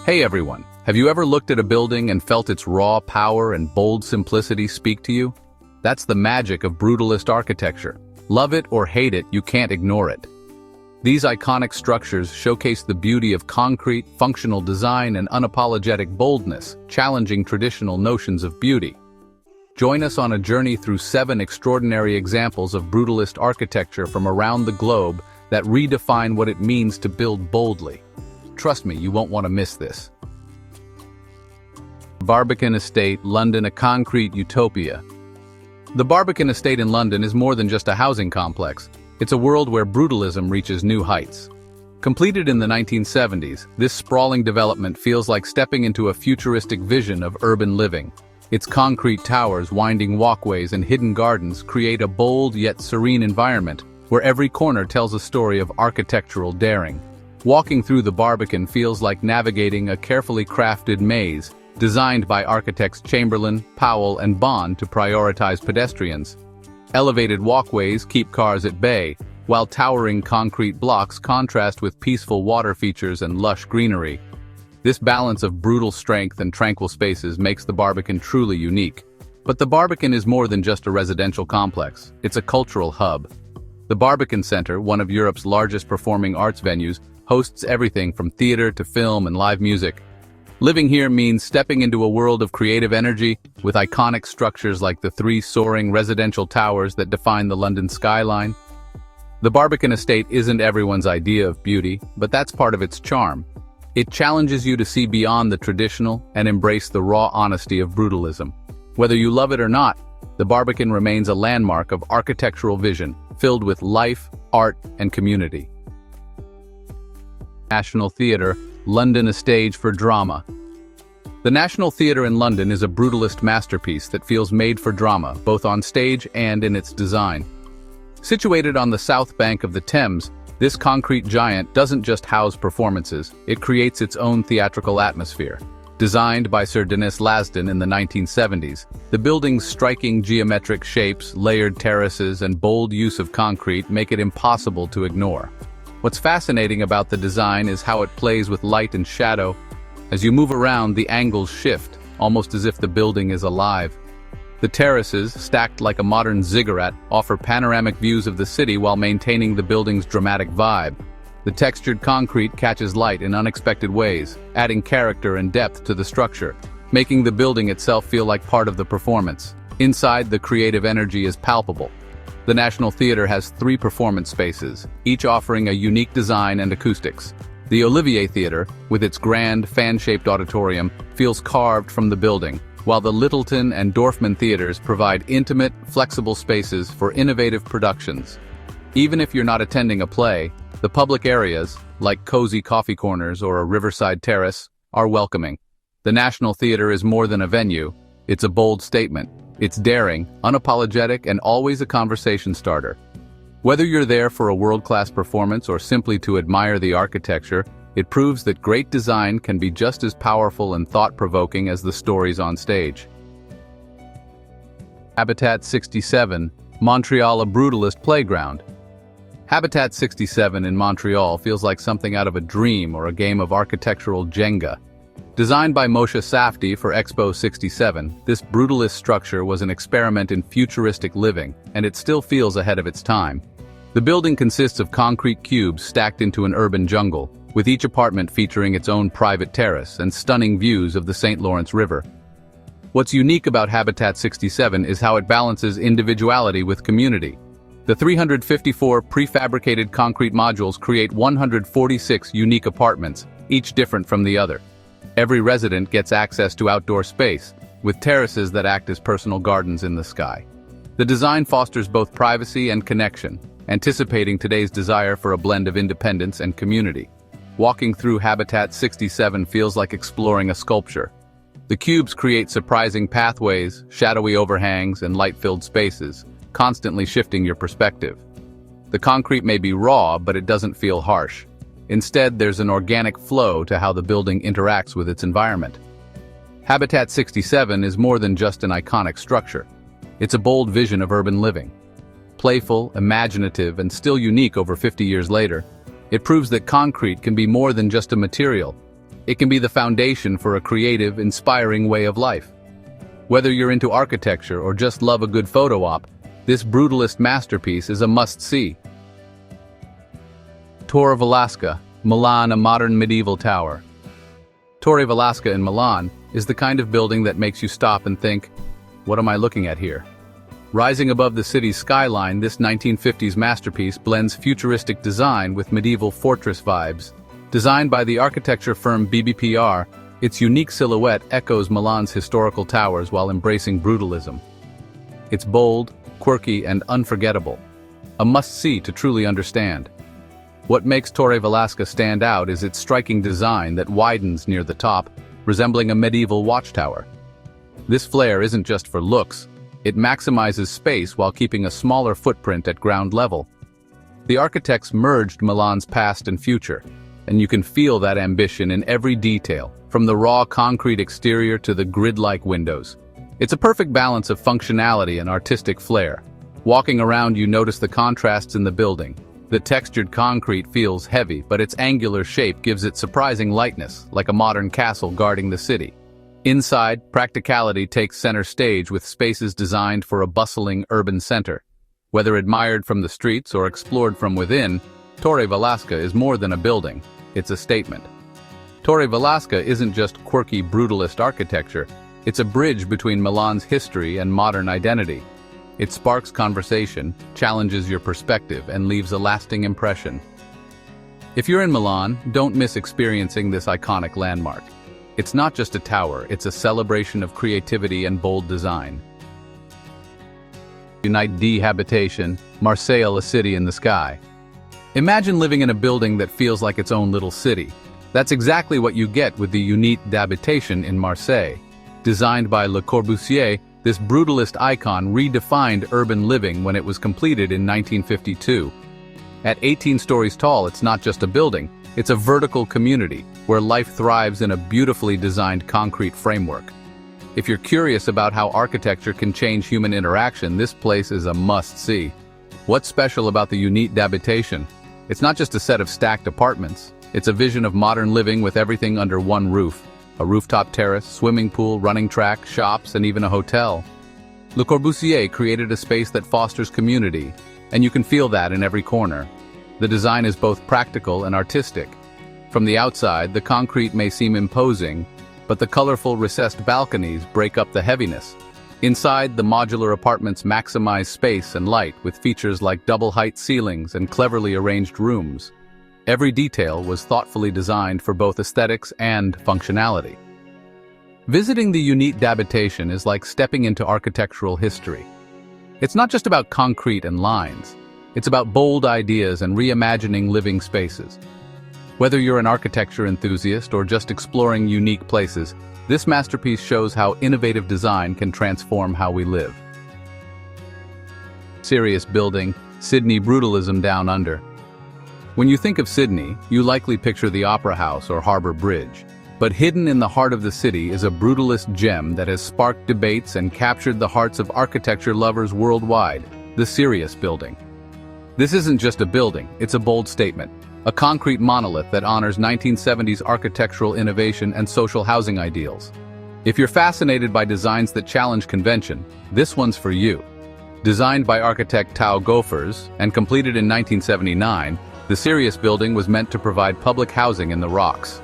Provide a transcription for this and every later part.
Hey everyone, have you ever looked at a building and felt its raw power and bold simplicity speak to you? That's the magic of brutalist architecture. Love it or hate it, you can't ignore it. These iconic structures showcase the beauty of concrete, functional design and unapologetic boldness, challenging traditional notions of beauty. Join us on a journey through 7 extraordinary examples of brutalist architecture from around the globe that redefine what it means to build boldly. Trust me, you won't want to miss this. Barbican Estate, London, a concrete utopia. The Barbican Estate in London is more than just a housing complex. It's a world where brutalism reaches new heights. Completed in the 1970s, this sprawling development feels like stepping into a futuristic vision of urban living. Its concrete towers, winding walkways, and hidden gardens create a bold yet serene environment where every corner tells a story of architectural daring. Walking through the Barbican feels like navigating a carefully crafted maze, designed by architects Chamberlain, Powell, and Bond to prioritize pedestrians. Elevated walkways keep cars at bay, while towering concrete blocks contrast with peaceful water features and lush greenery. This balance of brutal strength and tranquil spaces makes the Barbican truly unique. But the Barbican is more than just a residential complex, it's a cultural hub. The Barbican Centre, one of Europe's largest performing arts venues, hosts everything from theatre to film and live music. Living here means stepping into a world of creative energy, with iconic structures like the 3 soaring residential towers that define the London skyline. The Barbican Estate isn't everyone's idea of beauty, but that's part of its charm. It challenges you to see beyond the traditional and embrace the raw honesty of brutalism. Whether you love it or not, the Barbican remains a landmark of architectural vision, filled with life, art, and community. National Theatre, London, a stage for drama. The National Theatre in London is a brutalist masterpiece that feels made for drama, both on stage and in its design. Situated on the south bank of the Thames, this concrete giant doesn't just house performances, it creates its own theatrical atmosphere. Designed by Sir Denis Lasdun in the 1970s, the building's striking geometric shapes, layered terraces, and bold use of concrete make it impossible to ignore. What's fascinating about the design is how it plays with light and shadow. As you move around, the angles shift, almost as if the building is alive. The terraces, stacked like a modern ziggurat, offer panoramic views of the city while maintaining the building's dramatic vibe. The textured concrete catches light in unexpected ways, adding character and depth to the structure, making the building itself feel like part of the performance. Inside, the creative energy is palpable. The National Theatre has 3 performance spaces, each offering a unique design and acoustics. The Olivier Theatre, with its grand, fan-shaped auditorium, feels carved from the building, while the Littleton and Dorfman theaters provide intimate, flexible spaces for innovative productions. Even if you're not attending a play, the public areas, like cozy coffee corners or a riverside terrace, are welcoming. The National Theatre is more than a venue, it's a bold statement. It's daring, unapologetic, and always a conversation starter. Whether you're there for a world-class performance or simply to admire the architecture, it proves that great design can be just as powerful and thought-provoking as the stories on stage. Habitat 67, Montreal, a brutalist playground. Habitat 67 in Montreal feels like something out of a dream or a game of architectural Jenga. Designed by Moshe Safdie for Expo 67, this brutalist structure was an experiment in futuristic living, and it still feels ahead of its time. The building consists of concrete cubes stacked into an urban jungle, with each apartment featuring its own private terrace and stunning views of the St. Lawrence River. What's unique about Habitat 67 is how it balances individuality with community. The 354 prefabricated concrete modules create 146 unique apartments, each different from the other. Every resident gets access to outdoor space, with terraces that act as personal gardens in the sky. The design fosters both privacy and connection, anticipating today's desire for a blend of independence and community. Walking through Habitat 67 feels like exploring a sculpture. The cubes create surprising pathways, shadowy overhangs, and light-filled spaces, constantly shifting your perspective. The concrete may be raw, but it doesn't feel harsh. Instead, there's an organic flow to how the building interacts with its environment. Habitat 67 is more than just an iconic structure. It's a bold vision of urban living. Playful, imaginative, and still unique over 50 years later, it proves that concrete can be more than just a material. It can be the foundation for a creative, inspiring way of life. Whether you're into architecture or just love a good photo op, this brutalist masterpiece is a must-see. Torre Velasca, Milan, a modern medieval tower. Torre Velasca in Milan is the kind of building that makes you stop and think, what am I looking at here? Rising above the city's skyline, this 1950s masterpiece blends futuristic design with medieval fortress vibes. Designed by the architecture firm BBPR, its unique silhouette echoes Milan's historical towers while embracing brutalism. It's bold, quirky, and unforgettable. A must-see to truly understand. What makes Torre Velasca stand out is its striking design that widens near the top, resembling a medieval watchtower. This flair isn't just for looks, it maximizes space while keeping a smaller footprint at ground level. The architects merged Milan's past and future, and you can feel that ambition in every detail, from the raw concrete exterior to the grid-like windows. It's a perfect balance of functionality and artistic flair. Walking around, you notice the contrasts in the building. The textured concrete feels heavy, but its angular shape gives it surprising lightness, like a modern castle guarding the city. Inside, practicality takes center stage with spaces designed for a bustling urban center. Whether admired from the streets or explored from within, Torre Velasca is more than a building, it's a statement. Torre Velasca isn't just quirky brutalist architecture, it's a bridge between Milan's history and modern identity. It sparks conversation, challenges your perspective, and leaves a lasting impression. If you're in Milan, don't miss experiencing this iconic landmark. It's not just a tower, it's a celebration of creativity and bold design. Unité habitation, Marseille, a city in the sky. Imagine living in a building that feels like its own little city. That's exactly what you get with the Unité d'habitation in Marseille. Designed by Le Corbusier, this brutalist icon redefined urban living when it was completed in 1952. At 18 stories tall, it's not just a building, it's a vertical community where life thrives in a beautifully designed concrete framework. If you're curious about how architecture can change human interaction, this place is a must-see. What's special about the Unité d'habitation? It's not just a set of stacked apartments. It's a vision of modern living with everything under one roof. A rooftop terrace, swimming pool, running track, shops, and even a hotel. Le Corbusier created a space that fosters community, and you can feel that in every corner. The design is both practical and artistic. From the outside, the concrete may seem imposing, but the colorful recessed balconies break up the heaviness. Inside, the modular apartments maximize space and light with features like double-height ceilings and cleverly arranged rooms. Every detail was thoughtfully designed for both aesthetics and functionality. Visiting the Unité d'habitation is like stepping into architectural history. It's not just about concrete and lines. It's about bold ideas and reimagining living spaces. Whether you're an architecture enthusiast or just exploring unique places, this masterpiece shows how innovative design can transform how we live. Sirius Building, Sydney Brutalism Down Under. When you think of Sydney, you likely picture the Opera House or Harbour Bridge. But hidden in the heart of the city is a brutalist gem that has sparked debates and captured the hearts of architecture lovers worldwide, the Sirius Building. This isn't just a building, it's a bold statement. A concrete monolith that honors 1970s architectural innovation and social housing ideals. If you're fascinated by designs that challenge convention, this one's for you. Designed by architect Tao Gophers and completed in 1979, the Sirius Building was meant to provide public housing in the rocks.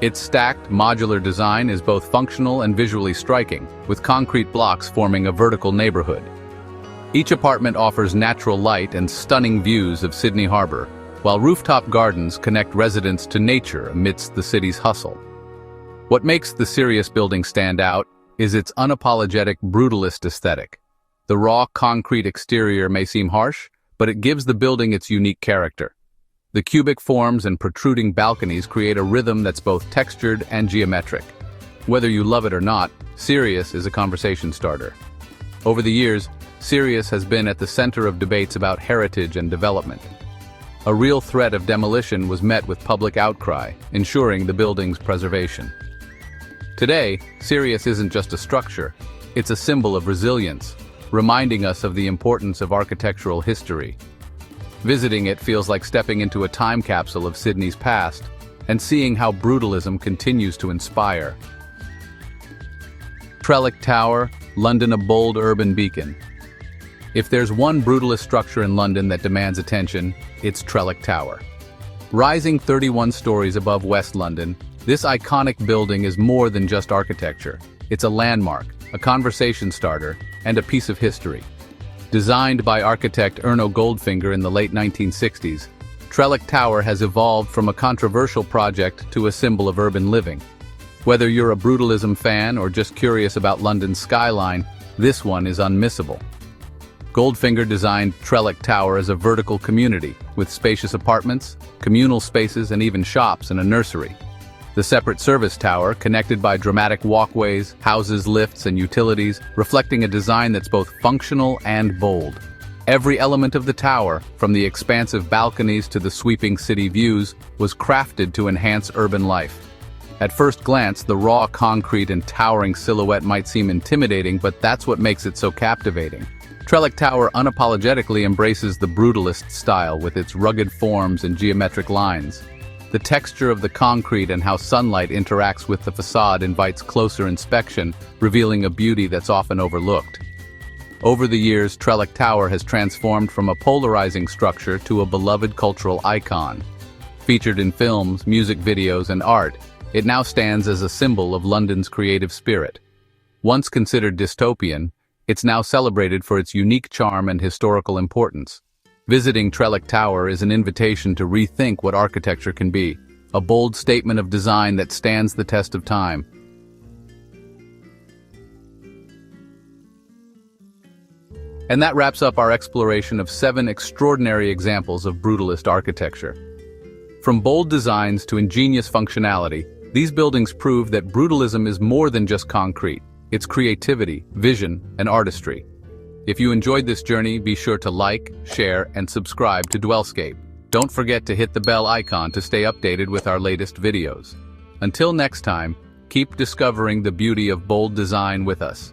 Its stacked, modular design is both functional and visually striking, with concrete blocks forming a vertical neighborhood. Each apartment offers natural light and stunning views of Sydney Harbour, while rooftop gardens connect residents to nature amidst the city's hustle. What makes the Sirius Building stand out is its unapologetic brutalist aesthetic. The raw concrete exterior may seem harsh, but it gives the building its unique character. The cubic forms and protruding balconies create a rhythm that's both textured and geometric. Whether you love it or not, Sirius is a conversation starter. Over the years, Sirius has been at the center of debates about heritage and development. A real threat of demolition was met with public outcry, ensuring the building's preservation. Today, Sirius isn't just a structure, it's a symbol of resilience, reminding us of the importance of architectural history. Visiting it feels like stepping into a time capsule of Sydney's past, and seeing how brutalism continues to inspire. Trellick Tower, London, a bold urban beacon. If there's one brutalist structure in London that demands attention, it's Trellick Tower. Rising 31 stories above West London, this iconic building is more than just architecture. It's a landmark, a conversation starter, and a piece of history. Designed by architect Erno Goldfinger in the late 1960s, Trellick Tower has evolved from a controversial project to a symbol of urban living. Whether you're a Brutalism fan or just curious about London's skyline, this one is unmissable. Goldfinger designed Trellick Tower as a vertical community, with spacious apartments, communal spaces, and even shops and a nursery. The separate service tower, connected by dramatic walkways, houses lifts, and utilities, reflecting a design that's both functional and bold. Every element of the tower, from the expansive balconies to the sweeping city views, was crafted to enhance urban life. At first glance, the raw concrete and towering silhouette might seem intimidating, but that's what makes it so captivating. Trellick Tower unapologetically embraces the Brutalist style with its rugged forms and geometric lines. The texture of the concrete and how sunlight interacts with the facade invites closer inspection, revealing a beauty that's often overlooked. Over the years, Trellick Tower has transformed from a polarizing structure to a beloved cultural icon. Featured in films, music videos, and art, it now stands as a symbol of London's creative spirit. Once considered dystopian, it's now celebrated for its unique charm and historical importance. Visiting Trellick Tower is an invitation to rethink what architecture can be, a bold statement of design that stands the test of time. And that wraps up our exploration of 7 extraordinary examples of brutalist architecture. From bold designs to ingenious functionality, these buildings prove that brutalism is more than just concrete. It's creativity, vision, and artistry. If you enjoyed this journey, be sure to like, share, and subscribe to DwellScape. Don't forget to hit the bell icon to stay updated with our latest videos. Until next time, keep discovering the beauty of bold design with us.